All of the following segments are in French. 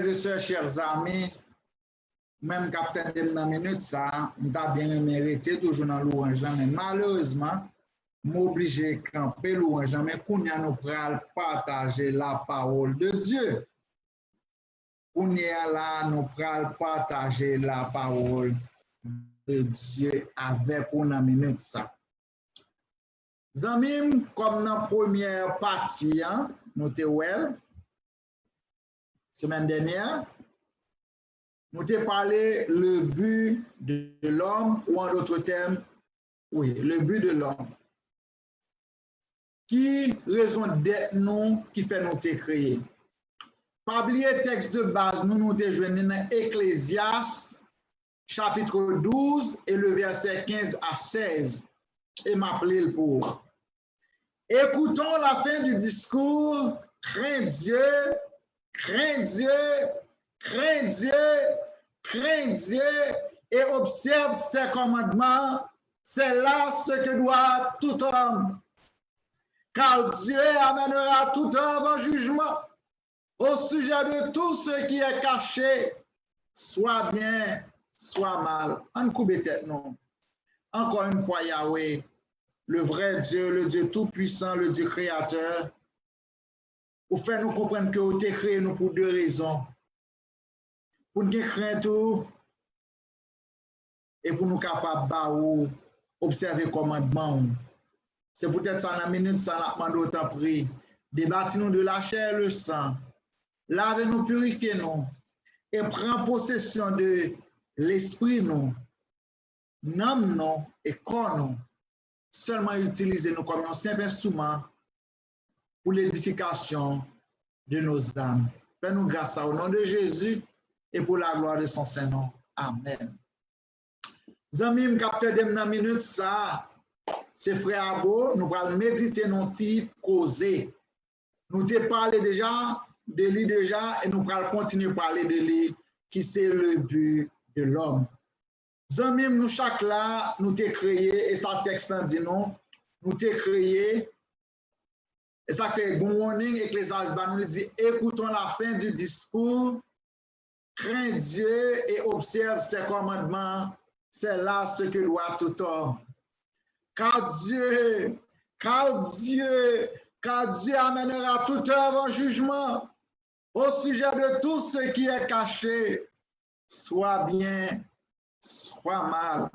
et sœurs, chers amis, même capitaine de la minute, ça, m'a bien mérité toujours dans louange, mais malheureusement, m'obligé de camper louange, mais qu'on y a nous pral partager la parole de Dieu. Qu'on y a là, nous pral partager la parole de Dieu avec nous dans minute ça. Zamim, comme dans la première partie, hein, nous te well, semaine dernière, nous te parlé le but de l'homme, ou en d'autres termes, oui, le but de l'homme. Qui raison d'être nous, qui fait nous te créer. Pas oublier texte de base, nous te joignons dans Ecclésiaste, chapitre 12, et le verset 15 à 16. Et m'appeler le pour. Écoutons la fin du discours. Crains Dieu, crains Dieu, crains Dieu, crains Dieu et observe ses commandements. C'est là ce que doit tout homme. Car Dieu amènera tout homme en jugement au sujet de tout ce qui est caché, soit bien, soit mal. En coupe tête, non. Encore une fois, Yahweh, le vrai Dieu, le Dieu tout-puissant, le Dieu créateur, pour faire nous comprendre que vous avez créé nous pour deux raisons. Pour nous craindre tout et pour nous capables d'observer le commandement. C'est peut-être ça la minute, ça la demande autant pris. Débattez-nous de la chair et le sang. Lavez-nous, purifiez-nous et prends possession de l'esprit, nous. Nomme-nous et corps-nous. Seulement utilisez-nous comme un simple instrument pour l'édification de nos âmes. Fais-nous grâce au nom de Jésus et pour la gloire de son Saint-Nom. Amen. Zamim, capteur de la minute, ça, c'est frère Abo, nous allons méditer nos types causés. Nous t'ai parlé déjà de lui déjà et nous allons continuer à parler de lui qui c'est le but de l'homme. Zamim, nous chaque là, nous t'ai créé, et ça texte dit non, nous t'ai créé, et ça fait bon warning, Ecclésiaste nous dit, écoutons la fin du discours, crains Dieu et observe ses commandements, c'est là ce que doit tout homme. Car Dieu amènera toute œuvre en jugement au sujet de tout ce qui est caché, soit bien, soit mal.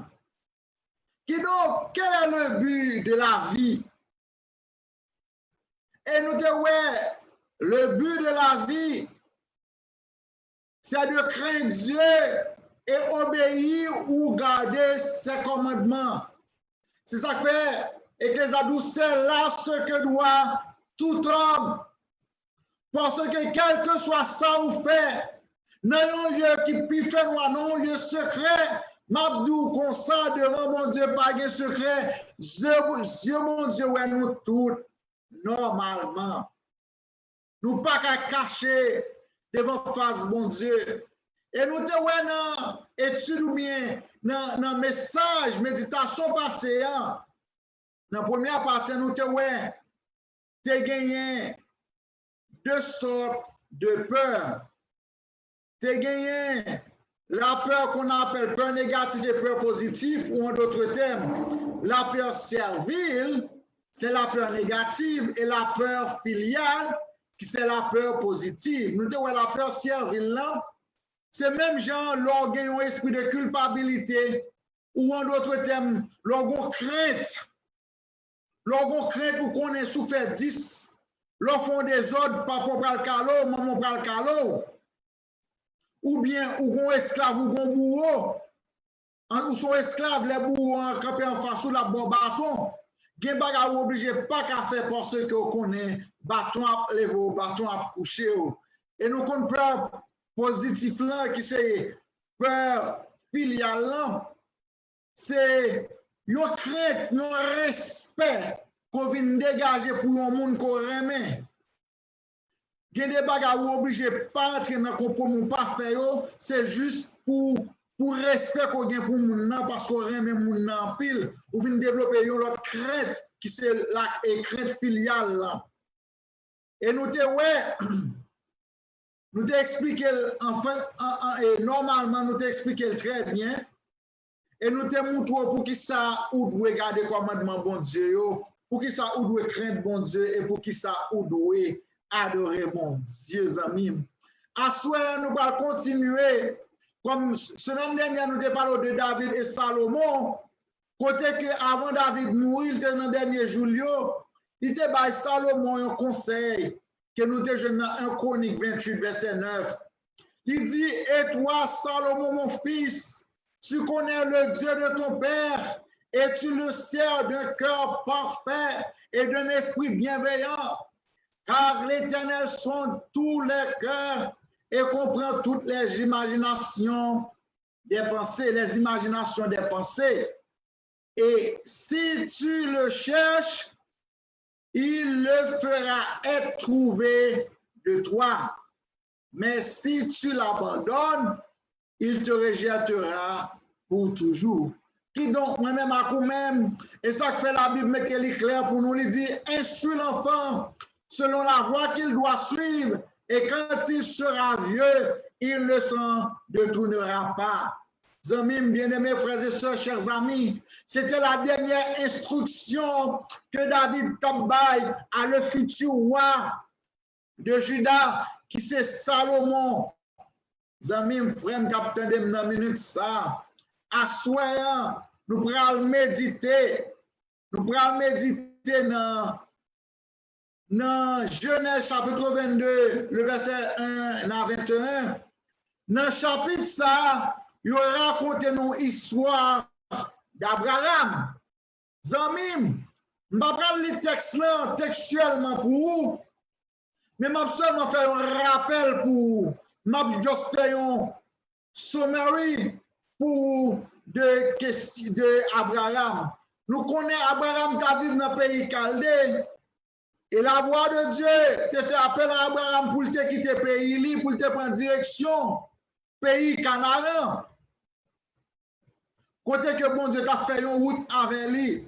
Qui donc, quel est le but de la vie? Et nous disons, ouais, le but de la vie, c'est de craindre Dieu et obéir ou garder ses commandements. C'est ça que fait, et que ça c'est là ce que doit tout homme. Parce que quel que soit ça ou fait, dans un lieu qui peut faire noir, dans un lieu secret, m'abdou comme ça devant mon Dieu, pas de secret. Dieu, mon Dieu, ouais, nous tous, normalement. Nous pas qu'à cacher devant face, mon Dieu. Et nous te ouais, non, étude ou bien, dans message, méditation passée, hein. Dans la première partie, nous te ouais, te gagné deux sortes de peur. Tu as gagné la peur qu'on appelle peur négative et peur positive, ou en d'autres termes, la peur servile, c'est la peur négative, et la peur filiale, qui c'est la peur positive. Nous avons la peur servile là, c'est même genre l'organe esprit de culpabilité, ou en d'autres termes, l'organe crainte ou qu'on est souffert 10, l'offre des ordres, pas pour le calot, maman pour le calot. Ou bien, ou qu'on esclave, ou qu'on bourreau, ou son esclave, les bourreaux en campé en face ou la bon bâton, gen baga ou obligé pas qu'à faire parce que on connaît bâton à lever, bâton à coucher. Et nous qu'on peur positif là, qui c'est peur filiale là, c'est yon crainte, yon respect qu'on vient dégager pour un monde qu'on remet. Il y a des bagages où obligé pas entrer dans le compromis, pas faire, c'est juste pour respect qu'on a pour moun parce qu'on remet moun en pile, ou vient développer une crainte qui c'est la crainte filiale là. Et nous te ouais, nous t'expliquons, enfin, et normalement, nous t'expliquons très bien. Et nous te montrons pour qui ça ou doit garder commandement bon Dieu, pour qui ça ou doit craindre bon Dieu et pour qui ça ou doit adorer bon Dieu, amis. À souhait, nous allons continuer. Comme semaine dernière, nous avons parlé de David et Salomon. Côté que avant David mourir, il était dans le dernier jour, il était by Salomon un conseil que nous avons dans 1 Chronique 28, verset 9. Il dit, et toi, Salomon, mon fils, tu connais le Dieu de ton père et tu le sers d'un cœur parfait et d'un esprit bienveillant, car l'Éternel sonde tous les cœurs et comprend toutes les imaginations des pensées, les imaginations des pensées. Et si tu le cherches, il le fera être trouvé de toi. Mais si tu l'abandonnes, il te rejettera pour toujours. Qui donc, moi-même, à vous-même, et ça fait la Bible, mais qu'elle est claire pour nous, il dit, instruis l'enfant selon la voie qu'il doit suivre, et quand il sera vieux, il ne s'en détournera pas. Amis, bien-aimés, frères et sœurs, chers amis, c'était la dernière instruction que David Tabbaï à le futur roi de Juda, qui c'est Salomon. Amis, frère, capitaine de la minute ça, à soyant, nous pourrons méditer dans Genèse chapitre 22, le verset 1 à 21. Dans le chapitre ça, il raconte une histoire d'Abraham. Zamim, je ne vais pas prendre les textes là textuellement pour vous, mais je vais seulement faire un rappel pour, je vais juste faire un summary pour de Abraham. Nous connaissons Abraham qui vit dans le pays Chaldée. Et la voix de Dieu te fait appel à Abraham pour te quitter le pays, pour te prendre direction pays Canaan. Côté que bon Dieu t'a fait une route avec lui.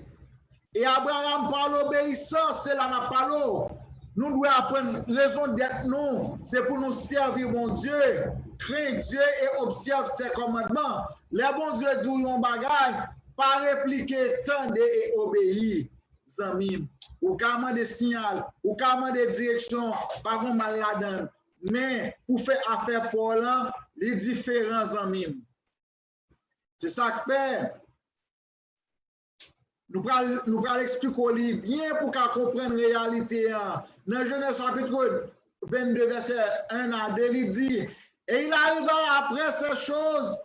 Et Abraham par l'obéissance, c'est là n'a pas l'eau. Nous devons apprendre raison d'être nous. C'est pour nous servir bon Dieu, craindre Dieu et observer ses commandements. Les bons Dieu disent un bagage, pas répliquer, tendre et obéir. Amis, ou carrément des signaux, ou carrément des directions, pas vraiment mal là-dedans. Mais pour faire affaire pour là, les différents amis. C'est ça que fait. Nous allons expliquer bien pour qu'on comprenne la réalité. Dans Genèse chapitre 22, verset 1 à 2, il dit, et il arriva après ces choses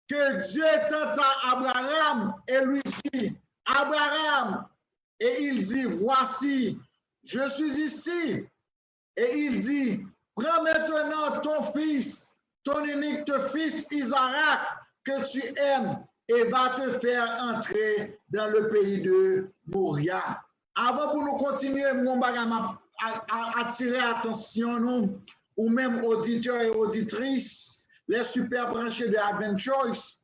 que Dieu tenta Abraham et lui dit, Abraham, et il dit, voici, je suis ici. Et il dit, prends maintenant ton fils, ton unique fils Isaac, que tu aimes, et va te faire entrer dans le pays de Moria. Avant pour nous continuer, mon bagage à attirer attention, nous, ou même auditeurs et auditrices, les super branchés de Advent Choice,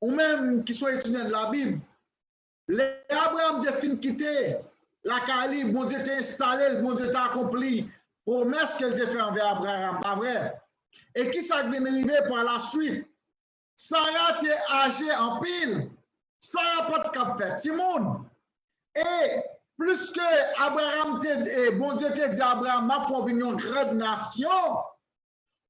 ou même qui sont étudiants de la Bible, les Abraham de fin quitter la Cali, bon Dieu t'a installé, bon Dieu t'a accompli, promesse qu'elle t'a fait envers Abraham, pas vrai? Et qui ça vient arriver par la suite? Sarah t'est âgée en pile. Sarah pas de cap fait. Simone. Et plus que Abraham bon Dieu t'a dit Abraham, ma pour une grande nation.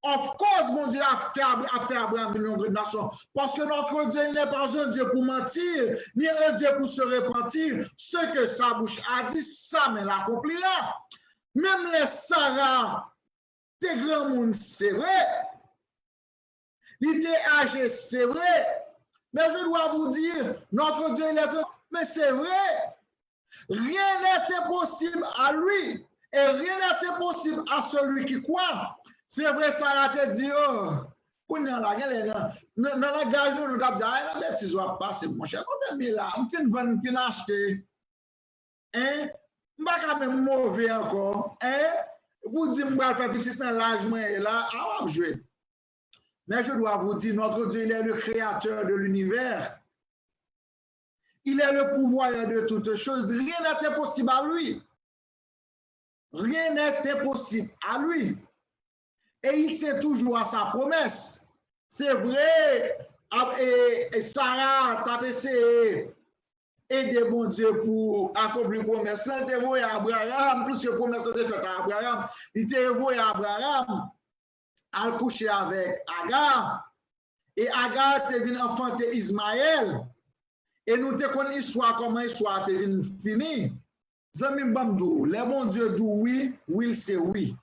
Of course, mon Dieu a fait Abraham une grande nation. Parce que notre Dieu n'est pas un Dieu pour mentir, ni un Dieu pour se repentir. Ce que sa bouche a dit, ça mais l'accomplira. Même les Sarah, t'es grand monde, c'est vrai. Il était âgé, c'est vrai. Mais je dois vous dire, notre Dieu, il est un... Mais c'est vrai. Rien n'était possible à lui. Et rien n'était possible à celui qui croit. C'est vrai, Sarah te dit, oh, on est là, dans la gage, nous avons dit, ah, la bêtise va passer, mon cher. On est là, on fait vendre, on fait acheter. Hein? Je ne vais pas même mauvais encore. Hein? Vous dites, je vais faire petit dans l'âge, et là, on va jouer. Mais je dois vous dire, notre Dieu, il est le créateur de l'univers. Il est le pouvoir de toutes choses. Rien n'était possible à lui. rien n'est impossible à lui. Et il tient toujours à sa promesse. C'est vrai, et Sarah t'a essayé aider mon Dieu pour accomplir la promesse. Il t'a envoyé à Abraham, plus que la promesse de fait à Abraham, il t'a envoyé à Abraham à coucher avec Agar. Et Agar te venu enfanter Ismaël. Et nous te connaissons l'histoire, comment l'histoire te venu finir. Zamim Bamdou, les bon Dieu dit oui, oui c'est oui.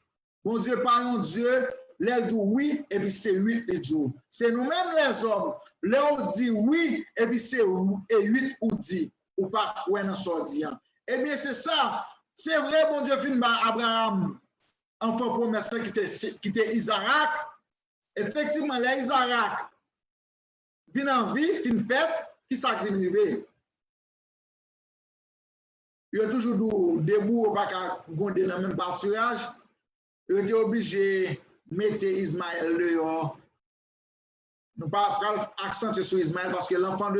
Bon Dieu parle Dieu, les dit oui, et puis c'est oui et Dieu. C'est nous-mêmes les hommes, les on dit oui, et puis c'est oui ou dit, ou pas, ou un sordian. Eh bien c'est ça, c'est vrai, bon Dieu fin par Abraham, enfant promesse qui était Isaac. Effectivement, les Isaac viennent en vie, fin fête, qui ça vient arriver. Il y a toujours debout, pas qu'à gonder dans le même pâturage. Il était obligé de mettre Ismaël dehors. Nous ne pouvons pas accentuer sur Ismaël parce que l'enfant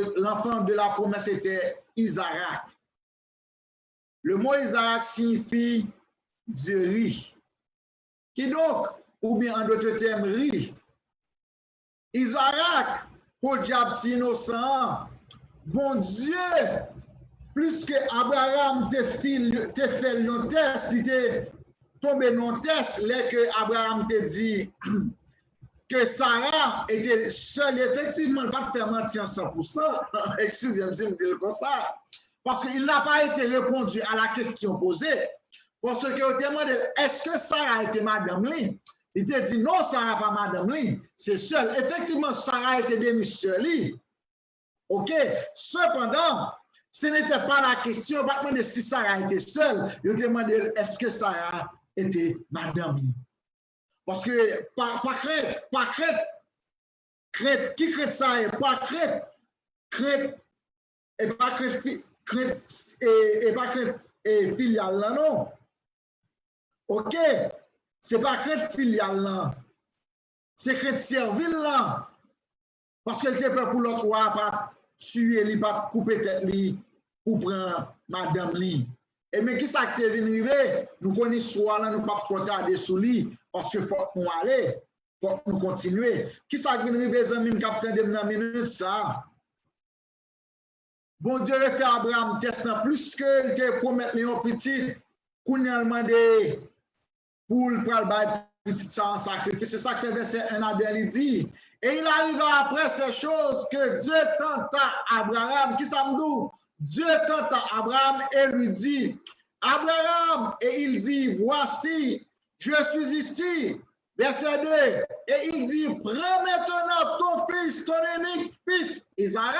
de la promesse était Isaac. Le mot Isaac signifie Dieu rit. Qui donc, ou bien en d'autres termes, rit. Isaac, pour diable innocent, bon Dieu, plus que Abraham te fait un test, il te tombé dans un test, là que Abraham te dit que Sarah était seule, effectivement, pas faire mentir 100%. Excusez-moi si je me dis comme ça. Parce qu'il n'a pas été répondu à la question posée. Parce que au demandé, est-ce que Sarah était Madame Lee? Il te dit non, Sarah pas Madame Lee, c'est seule. Effectivement, Sarah était demi-seule. OK? Cependant, ce n'était pas la question, pas demander si Sarah était seule. Il demandait est-ce que Sarah était Madame Lee? Parce que pas crête, qui crête ça est pas crête et pas crête et filiale là non. OK, c'est pas crête filiale là. C'est crête servile là. Parce qu'elle était prête pour l'autre roi pas tuer li pas couper tête li pour prendre madame li. Et mais qui ça qui est venu arriver? Nous connaissons soit là nous pas trop tarder sous lui parce que faut nous aller, faut nous continuer. Qui ça qui est venu arriver amis capitaine de dans minute ça? Bon Dieu a fait Abraham test plus que il te promettre lui un petit qu'on a demandé pour le prendre petit sang sacrifice. C'est ça que verset 1 à 2 il dit. Et il arriva après ces choses que Dieu tenta Abraham. Qui ça me dit? Dieu tenta Abraham et lui dit, Abraham, et il dit, voici, je suis ici. Verset 2, et il dit, prends maintenant ton fils, ton unique fils, Isaac,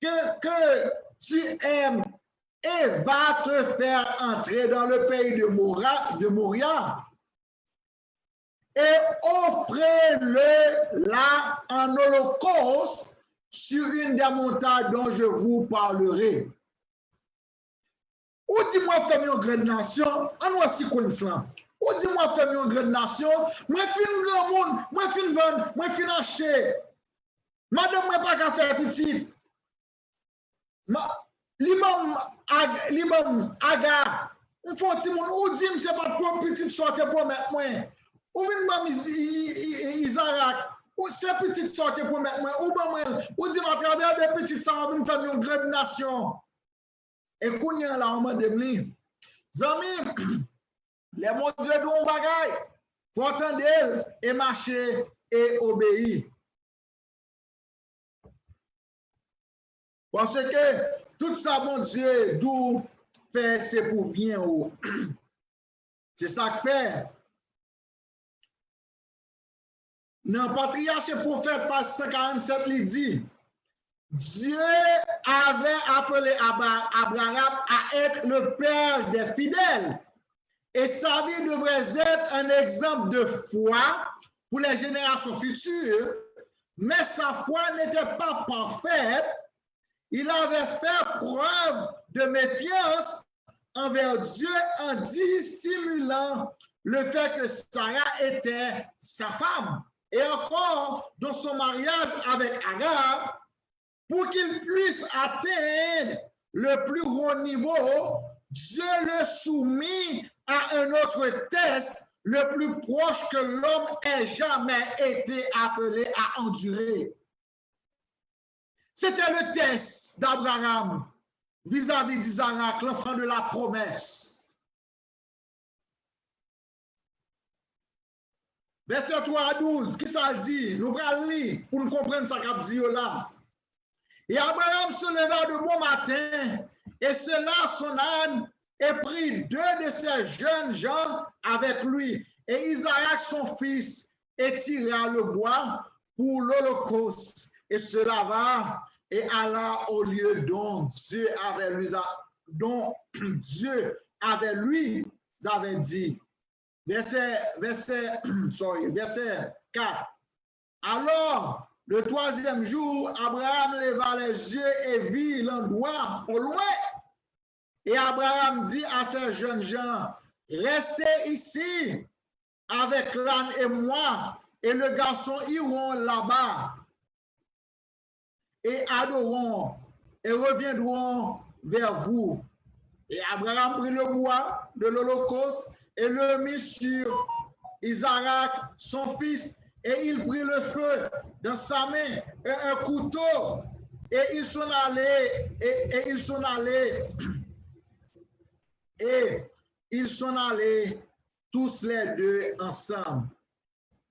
que tu aimes, et va te faire entrer dans le pays de Moria. Et offrez-le là en holocauste sur une des montagnes dont je vous parlerai. Ou dis-moi, fais une grande nation, en voici quoi ça. Ou dis-moi, fais une grande nation, moi, fin grand monde, moi, fin vendre, moi, fin acheter. Madame, moi, pas qu'à faire petit. L'imam Aga, on fait un petit monde, ou dis-moi, c'est pas pour petit sorte pour mettre moi. Ou vin Isaac, ou c'est petite sorte pour mettre moi, ou dit à travers des petites sortes, nous faisons une grande nation. Et qu'on y a là, on m'a demandé, Zami, les mon Dieu de mon bagaille, faut attendre et marcher et obéir. Parce que tout ça, mon Dieu, d'où fait, c'est pour bien. C'est ça que fait. Dans le patriarche et prophète, page 147, il dit, Dieu avait appelé Abraham à être le père des fidèles. Et sa vie devrait être un exemple de foi pour les générations futures, mais sa foi n'était pas parfaite. Il avait fait preuve de méfiance envers Dieu en dissimulant le fait que Sarah était sa femme. Et encore, dans son mariage avec Agar, pour qu'il puisse atteindre le plus haut niveau, Dieu le soumit à un autre test le plus proche que l'homme ait jamais été appelé à endurer. C'était le test d'Abraham vis-à-vis d'Isaac, l'enfant de la promesse. Verset 3 à 12, qui ça dit? Nous allons lire pour nous comprendre ce qu'a dit là. Et Abraham se leva de bon matin et sella son âne et prit 2 de ses jeunes gens avec lui et Isaac son fils et tira le bois pour l'holocauste et se lava et alla au lieu dont Dieu avait dit. Verset 4. Alors, le 3e jour, Abraham leva les yeux et vit l'endroit au loin. Et Abraham dit à ces jeunes gens, restez ici avec l'âne et moi, et le garçon iront là-bas et adoreront et reviendront vers vous. Et Abraham prit le bois de l'holocauste et le mit sur Isaac, son fils, et il prit le feu dans sa main et un couteau, et ils sont allés tous les deux ensemble.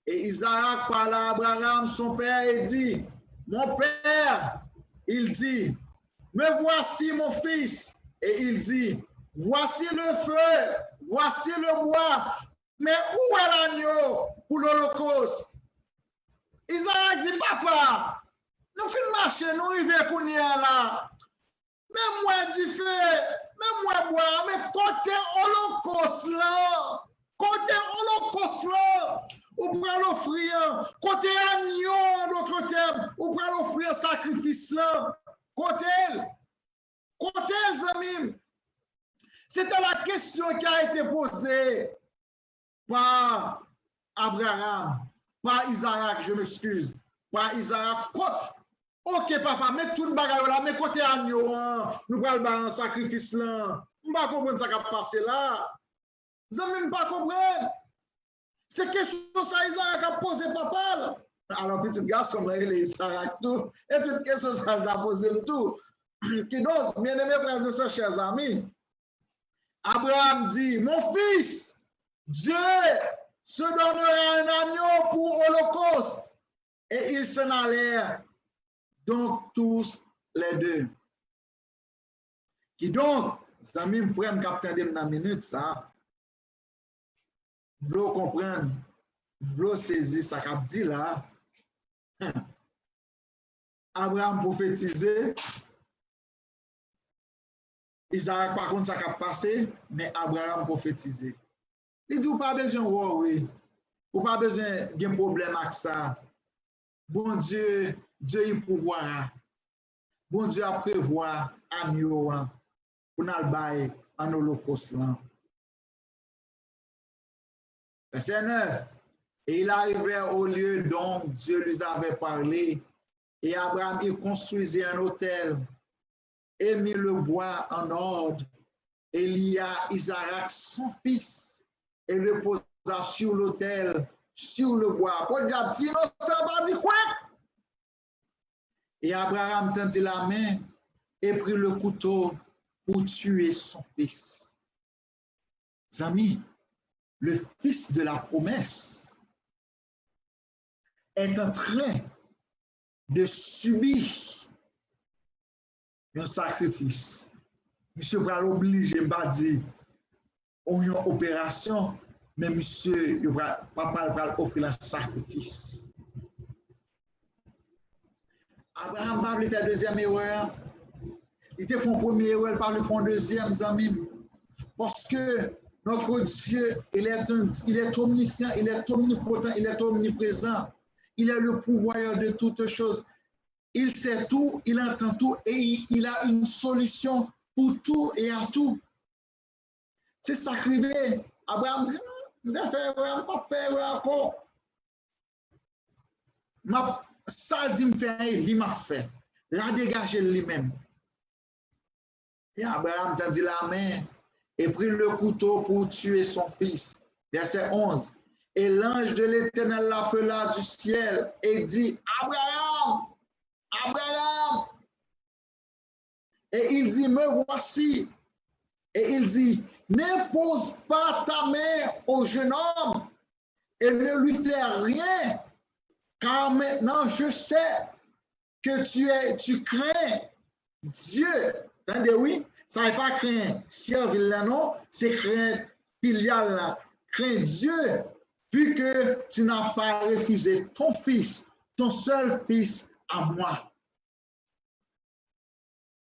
Et Isaac parla à Abraham, son père, et dit, mon père, il dit, me voici mon fils. Et il dit, voici le feu, voici le bois, mais où est l'agneau pour l'holocauste? Isaac dit, papa, nous finissons marcher, nous arrivons à là. Mais moi, du feu, mais moi, bois, mais côté holocauste là, ou pour l'offrir, côté agneau, d'autres termes, ou pour l'offrir sacrifice là, côté, amis. C'était la question qui a été posée par Abraham, par Isaac, je m'excuse, par Isaac. Ok, papa, mais tout le bagage là, mais côté agneau, nous allons faire un sacrifice là. Je ne comprends pas ce qui a passé là. Je ne pas comprendre. C'est question ça, Isaac a posé papa. Alors, petit garçon, il est Isaac tout. Et toute question ça a posé tout. Qui donc, bien aimé frères et sœurs, chers amis, Abraham dit, mon fils, Dieu se donnera un agneau pour holocauste. Et ils s'en allèrent donc tous les deux. Qui donc, ça même frère me capte dans une minute ça. Vous comprendre, vous saisir ça qu'a dit là. Abraham prophétisé. Isaac par contre ça qu'a passé, mais Abraham prophétisé. Il dit, vous pas besoin de worry. Vous pas besoin d'un problème avec ça. Bon Dieu, Dieu y pourvoira. Bon Dieu a prévoir agneau pour nous bailler en holocauste. Verset 9. Et il arrivait au lieu dont Dieu lui avait parlé. Et Abraham il construisit un autel et mit le bois en ordre. Et il y a Isaac son fils et le posa sur l'autel, sur le bois. Et Abraham tendit la main et prit le couteau pour tuer son fils. Amis, le fils de la promesse est en train de subir un sacrifice. Monsieur va l'obliger, m'a dit, on une opération, mais monsieur, papa va offrir un sacrifice. Abraham va faire deuxième erreur. Il te font première erreur, il va faire deuxième, amis. Parce que notre Dieu, il est omniscient, il est omnipotent, il est omniprésent. Il est le pourvoyeur de toutes choses. Il sait tout, il entend tout et il a une solution pour tout et à tout. C'est ça qui arrive. Abraham dit, je ne pas faire encore. Ça dit me faire, il m'a fait. La dégager lui-même. Et Abraham tendit la main et prit le couteau pour tuer son fils. Verset 11. Et l'ange de l'Éternel l'appela du ciel et dit, Abraham, Abraham. Et il dit, me voici. Et il dit, n'impose pas ta main au jeune homme et ne lui fais rien, car maintenant je sais que tu crains Dieu. Attendez, oui, ça n'est pas craindre servile là, non, c'est craindre filial là. Crains Dieu, vu que tu n'as pas refusé ton fils, ton seul fils à moi.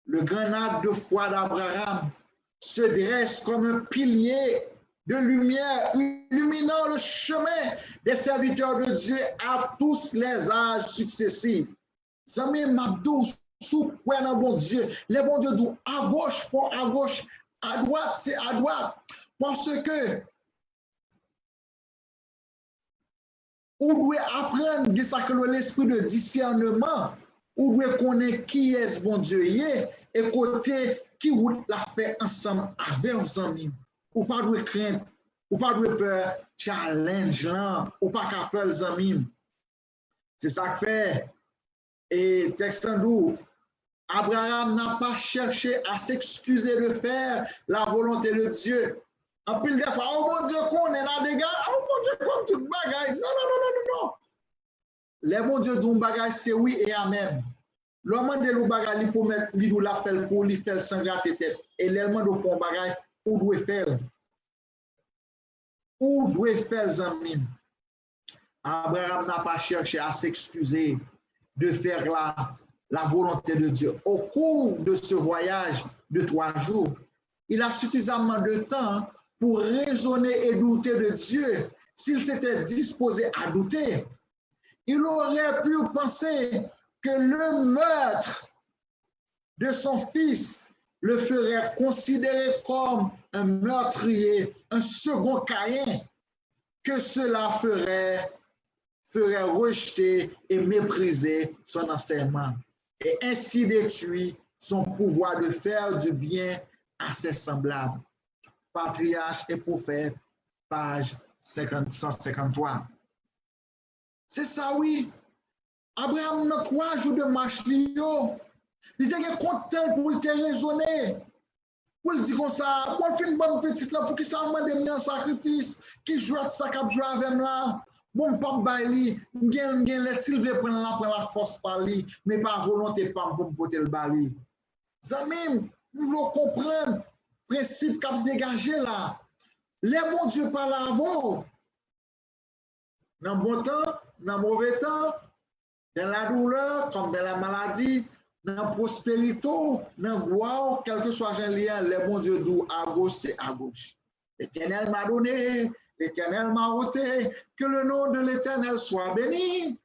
Le grand acte de foi d'Abraham se dresse comme un pilier de lumière illuminant le chemin des serviteurs de Dieu à tous les âges successifs. Zami Mabdou, sous quoi dans bon Dieu, les bons Dieu disent à gauche, pour à gauche, à droite, c'est à droite. Parce que on doit apprendre de ça que l'esprit de discernement, on doit connaître qui est ce bon Dieu et côté qui route la fait ensemble avec nos amis. Ou pas de crainte, ou pas de peur, challenge là, ou pas qu'appelle les amis. C'est ça que fait. Et texte en Abraham n'a pas cherché à s'excuser de faire la volonté de Dieu. En pile de fois, oh mon Dieu, qu'on est là, des gars, oh mon Dieu, comme tout bagaille. Non, non, non, non, non, non. Les bons Dieu disent bagaille, c'est oui et amen. L'homme de l'eau bagaille pour mettre l'idou la faire pour lui faire sans gratter tête. Et l'élément de fond bagaille, où doit faire? Où doit faire, Zamim? Abraham n'a pas cherché à s'excuser de faire la volonté de Dieu. Au cours de ce voyage de 3 jours, il a suffisamment de temps pour raisonner et douter de Dieu. S'il s'était disposé à douter, il aurait pu penser que le meurtre de son fils le ferait considérer comme un meurtrier, un second Caïn, que cela ferait rejeter et mépriser son enseignement et ainsi détruire son pouvoir de faire du bien à ses semblables. Patriarche et prophète, page 153. C'est ça, oui. Abraham n'a 3 jours de marche, il était content pour te raisonner. Pour le dire comme ça, pour faire une bonne petite là, pour qu'il s'en demande un sacrifice, qui joue à ça, qui joue avec moi. Bon, pas baili, m'gen les Sylvain prendre la force par lui, mais pas volonté pas pour me porter le bali. Zamim, nous voulons comprendre le principe qu'a dégagé là. Les bons Dieu par avant. Dans le bon temps, dans le mauvais temps, dans la douleur, comme dans la maladie, dans la prospérité, dans la gloire, quel que soit le lien, les bons Dieu d'où à gauche, c'est à gauche. L'Éternel m'a donné, l'Éternel m'a ôté, que le nom de l'Éternel soit béni.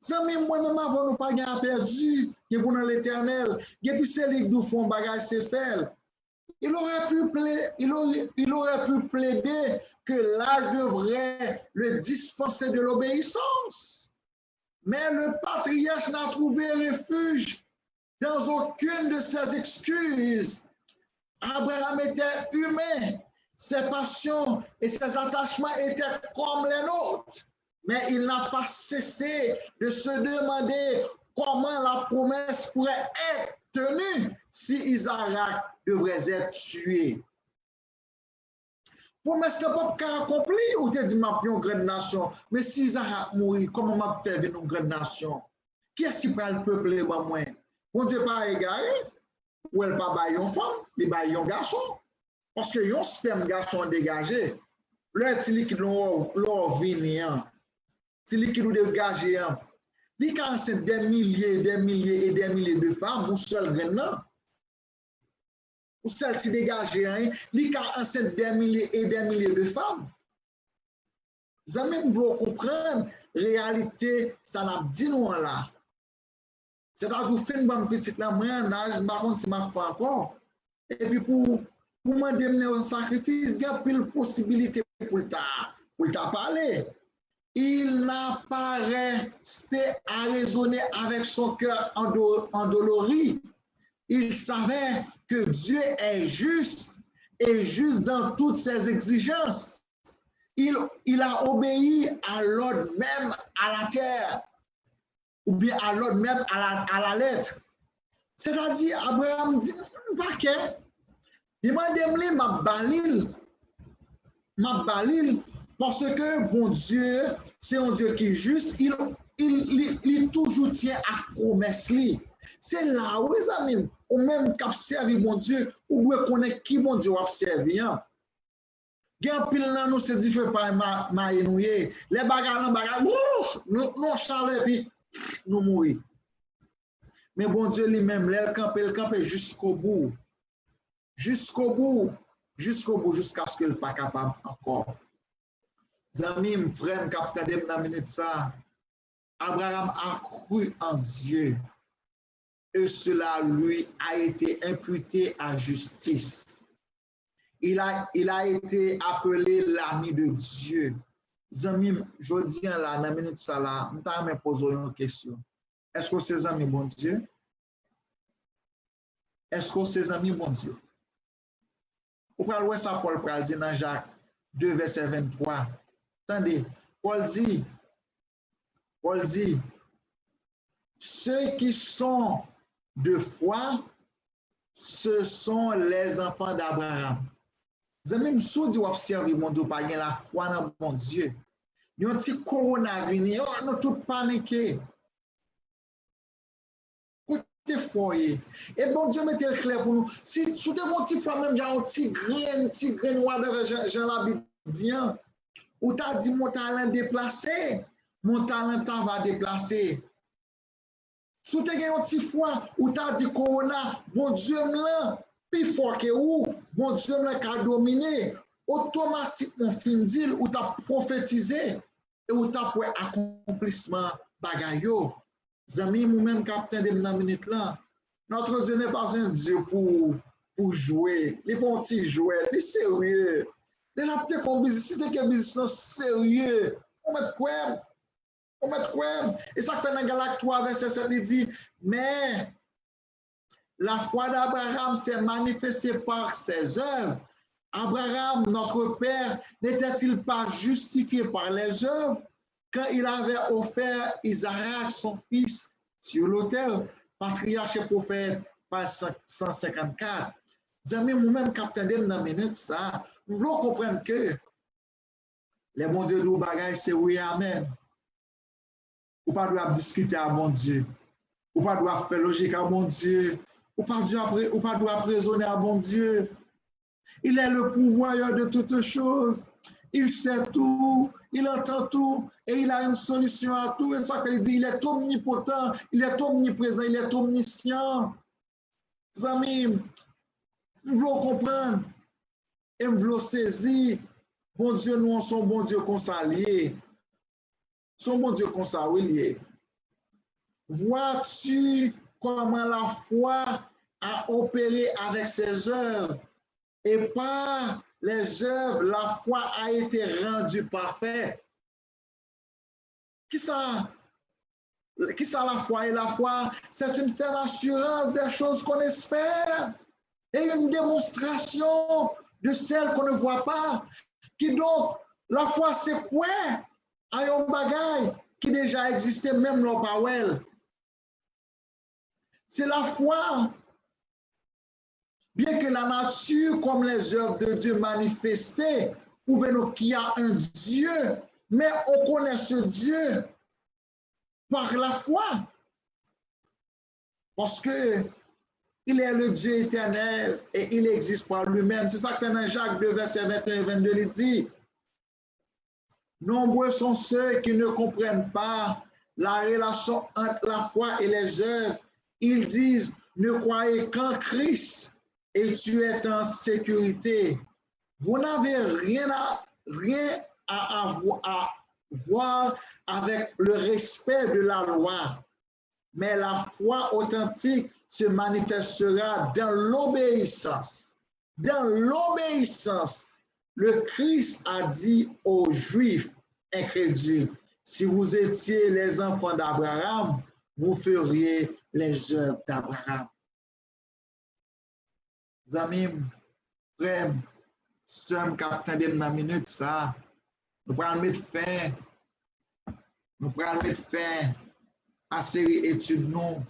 Ça même moi-même avant nous pas gagner perdu, qui est pour l'Éternel, et puis c'est lui qui font bagage c'est faire. Il aurait pu plaider que l'âge devrait le dispenser de l'obéissance. Mais le patriarche n'a trouvé refuge dans aucune de ses excuses. Abraham était humain. Ses passions et ses attachements étaient comme les nôtres. Mais il n'a pas cessé de se demander comment la promesse pourrait être tenue si Isaac devrait être tué. Promesse n'est pas accomplie ou tu dit ma une grande nation. Mais si Isaac mourit, comment m'a fait une grande nation? Qui est-ce qui va le peuple moi? Mon Dieu pas égaré, ou elle pas bailler une femme, il bailler un garçon. Parce que yon sperme garçon dégagé, le petit liquide l'or vinien, petit liquide dégagé, il y a des milliers de femmes, ou seul grain, ou seul qui dégagé, il y a des milliers de femmes. Ça même vous comprendre, réalité, ça n'a dit nous là. C'est-à-dire, vous faites une bonne petite là, moi, par contre, si je fais encore, et puis pour moi démener un sacrifice, il y a plus de possibilités pour ta parler. Il n'a pas resté à raisonner avec son cœur endolori. Il savait que Dieu est juste et juste dans toutes ses exigences. Il a obéi à l'ordre même à la terre, ou bien à l'ordre même à la lettre. C'est-à-dire, Abraham dit, pas que, il m'a demandé ma balil, parce que bon Dieu, c'est un Dieu qui est juste, il toujours tient à promesse. C'est là où les amis, ou même qu'à servir bon Dieu, ou doit connaître qui bon Dieu a servi. Gen pile nan nous c'est différent par ma enouye. Les bagarres nous charler puis nous mourir. Mais bon Dieu lui-même, il campe jusqu'au bout. Jusqu'au bout, jusqu'à ce qu'il n'est pas capable encore. Zami, frère, capitaine dans minute ça. Abraham a cru en Dieu et cela lui a été imputé à justice. Il a été appelé l'ami de Dieu. Zami, je dis là, dans minute ça là, je vais poser une question. Est-ce que c'est amis bon Dieu? Est-ce que c'est amis bon Dieu? Vous pouvez voir ça, Paul dit dans Jacques 2, verset 23. Attendez, Paul dit, ceux qui sont de foi, ce sont les enfants d'Abraham. Vous avez même sous dit observer mon Dieu, pas la foi dans mon Dieu. Il y a un petit coronavirus, nous tous paniqués. Côté foyer. Et bon Dieu mettez clair pour nous. Si tu de mon petit foi même, j'ai un petit grain noir de Jean la Bible dit, ou t'as dit mon talent déplacé, mon talent va déplacer. Si tu as un petit foi, ou t'as dit corona, bon Dieu me plus fort que où, bon Dieu me l'a dominé, automatiquement fin deal ou t'as prophétisé et ou t'as pour accomplissement bagayo. Zami, nous-mêmes, capitaine de la minute là, notre Dieu n'est pas un Dieu pour jouer, il n'est pas un petit jouet, il est sérieux. Il a peut-être un business, si tu as un business sérieux, on met quoi? Et ça fait dans Galates 3, verset 7, il dit, mais la foi d'Abraham s'est manifestée par ses œuvres. Abraham, notre père, n'était-il pas justifié par les œuvres quand il avait offert Isaac, son fils, sur l'autel? Patriarche et prophète, page 154. Amis, nous-mêmes, capitaine de la minute, ça, nous voulons comprendre que les bons dieux de bagaille, c'est oui, amen. Ou pas doit discuter à mon Dieu. Ou pas doit faire logique à mon Dieu. Ou pas doit raisonner à mon Dieu. Il est le pouvoir de toutes choses. Il sait tout, il entend tout, et il a une solution à tout. Et ça qu'il dit, il est omnipotent, il est omniprésent, il est omniscient. Amis, nous voulons comprendre et nous voulons saisir. Bon Dieu, nous sommes bon Dieu consalié. Son bon Dieu consalié. Vois-tu comment la foi a opéré avec ses œuvres et par les œuvres, la foi a été rendue parfaite. Qui ça la foi? Et la foi, c'est une ferme assurance des choses qu'on espère et une démonstration de celles qu'on ne voit pas. Qui donc, la foi, c'est quoi? Un bagage qui déjà existait même dans Powell. C'est la foi. Bien que la nature, comme les œuvres de Dieu manifestées, prouvent nous qu'il y a un Dieu, mais on connaît ce Dieu par la foi. Parce que il est le Dieu éternel et il existe par lui-même. C'est ça que dans Jacques 2, verset 21 et 22, il dit. Nombreux sont ceux qui ne comprennent pas la relation entre la foi et les œuvres. Ils disent, ne croyez qu'en Christ et tu es en sécurité. Vous n'avez rien à voir avec le respect de la loi. Mais la foi authentique se manifestera dans l'obéissance. Dans l'obéissance. Le Christ a dit aux Juifs incrédules, si vous étiez les enfants d'Abraham, vous feriez les œuvres d'Abraham. Amis, frères, Somme capitaine de la minute ça. Nous prenons mettre fin. Nous prenons mettre fin à série études non.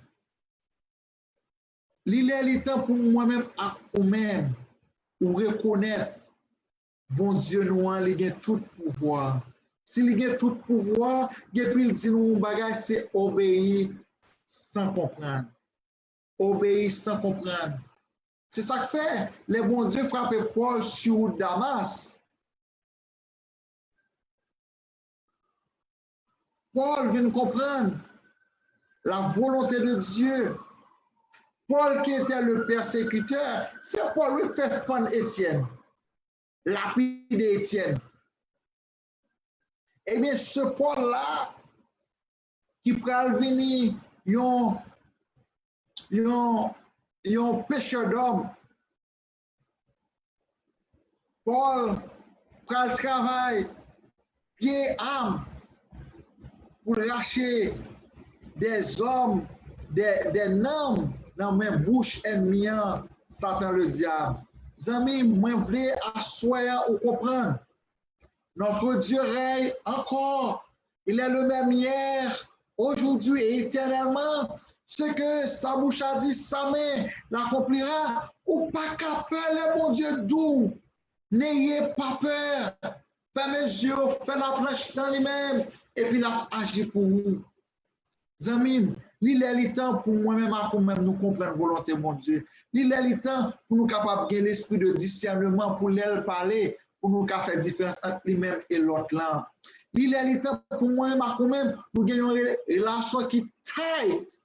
Il est temps pour moi-même à vous-même ou reconnaître bon Dieu nous il a tout pouvoir. S'il a tout pouvoir, depuis il dit nous bagage c'est obéir sans comprendre. Obéir sans comprendre. C'est ça que fait. Les bons Dieu frappent Paul sur Damas. Paul vient comprendre la volonté de Dieu. Paul qui était le persécuteur, c'est Paul qui fait fan Étienne. Lapider Étienne. Eh bien, ce Paul-là, qui peut venir, un pécheur d'homme. Paul prend le travail, pied, âme, pour lâcher des hommes, des noms dans la même bouche ennemie, Satan le diable. Amis, moi, je voulais asseoir ou comprendre. Notre Dieu règne encore. Il est le même hier, aujourd'hui et éternellement. Ce que sa bouche a dit, sa main l'accomplira. Ou pas qu'à peur, le bon Dieu doux. N'ayez pas peur. Fermez les yeux, faites la planche dans lui-même et puis il a agi pour vous. Amis, il est le temps pour moi-même à nous comprendre la volonté de mon Dieu. Il est le temps pour nous capables de l'esprit de discernement pour leur parler, pour nous faire différence entre lui-même et l'autre là. Il est le temps pour moi-même à nous gagnons une relation qui tight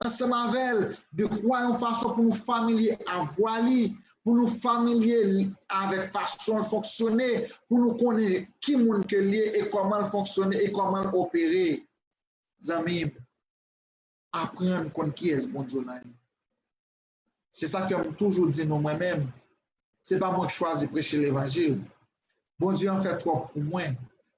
ensemble avec de quoi une façon pour nous familier à voiler, pour nous familier avec façon de fonctionner, pour nous connaître qui monde que lié et comment fonctionner et comment opérer. Amis, apprendre qu'on qui est bon Dieu là. C'est ça que je toujours dit moi-même. Ce n'est pas moi qui choisis de prêcher l'évangile. Bon Dieu en fait trop pour moi.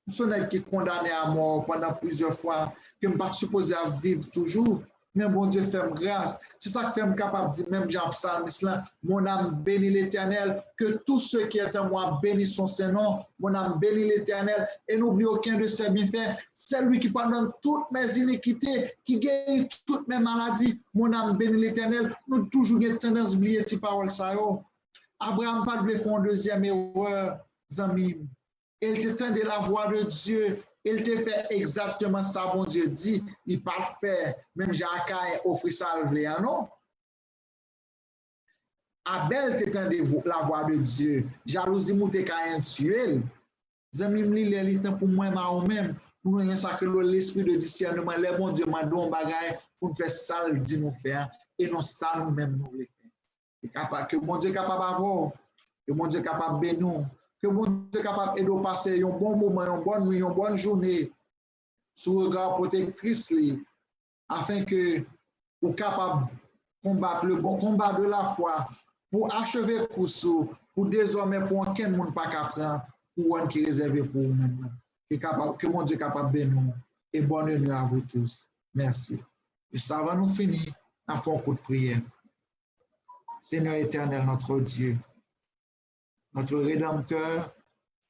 Je suis qui est condamné à mort pendant plusieurs fois, que je ne suis pas supposé à vivre toujours. Mais bon Dieu fait grâce. C'est ça que fait me capable de dire, même Jean Psalmiste là, mon âme bénit l'Éternel, que tous ceux qui est en moi bénissent son Saint-Nom. Mon âme bénit l'Éternel et n'oublie aucun de ses bienfaits. C'est lui qui pardonne toutes mes iniquités, qui guérit toutes mes maladies. Mon âme bénit l'Éternel. Nous toujours une tendance à oublier ces paroles. Abraham pas de faire une deuxième erreur, amis. Il t'étendait la voix de Dieu. Il te fait exactement ça, bon Dieu dit. Il ne pas faire, même Jacques a offert ça à non? Abel t'étendait la voix de Dieu. Jalousie monte qu'à un tuer. Zami m'li les temps pour moi même pour nous sacrer l'esprit de discernement. Les bon Dieu m'a donné un bagage pour nous faire ça dit nous faire et non ça nous-mêmes nous voulons faire. Que bon Dieu est capable d'avoir, que bon Dieu est capable de bénir. Que bon Dieu est capable de passer un bon moment, une bonne nuit, une bonne journée sous le regard protectrice, afin que vous capable de combattre le bon combat de la foi, pour achever le course, pour désormais pour aucun monde pas qu'apprendre, pour un qui est réservé pour vous maintenant. Que mon Dieu est capable de nous et bonne nuit à vous tous. Merci. Juste avant nous finir, nous faisons un coup de prière. Seigneur éternel, notre Dieu, notre Rédempteur,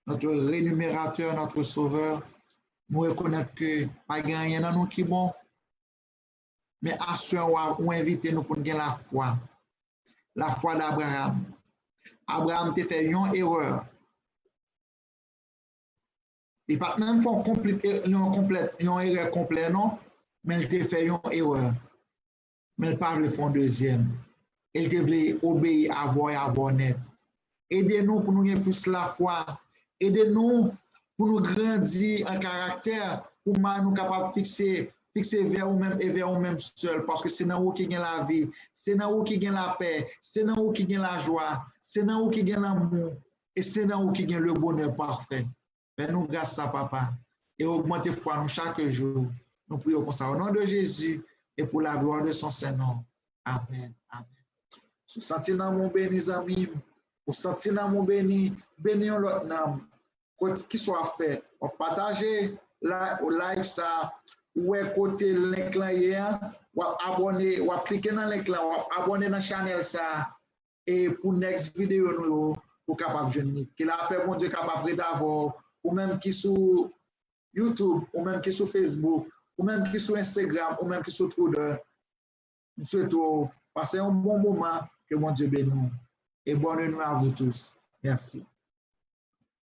notre Rémunérateur, notre Sauveur, nous reconnaissons que pas rien dans nous qui est bon, mais à ce moment où invité nous pour gagner la foi d'Abraham. Abraham a fait une erreur. Il n'a pas même fait une erreur complète, non, mais il a fait une erreur. Mais il parle de deuxième. Il devait obéir à voix et à voix net. Aidez-nous pour nous gagner plus la foi. Aidez-nous pour nous grandir en caractère, pour nous capables de fixer vers nous-mêmes et vers nous-mêmes seuls. Parce que c'est dans vous qui gagne la vie, c'est dans vous qui gagne la paix, c'est dans vous qui gagne la joie, c'est dans vous qui gagne l'amour, et c'est dans vous qui gagne le bonheur parfait. Fais-nous grâce à Papa et augmentez foi nous chaque jour. Nous prions comme ça au nom de Jésus et pour la gloire de son Saint-Nom. Amen. Amen. Vous sentez dans mon béni, amis. Vous sentez dans mon béni, béni l'autre nom. Qui soit fait, on partage au live ça, ou écouter link là, ou abonner, ou cliquer dans link là, ou abonner dans la chaîne ça, et pour next vidéo nous, pour capable joindre. Que la paix, bon Dieu, capable d'avoir, ou même qui sur YouTube, ou même qui sur Facebook, ou même qui sur Instagram, ou même qui sur Twitter. Nous souhaitons passer un bon moment, que mon Dieu bénisse. Et bonne nuit à vous tous. Merci.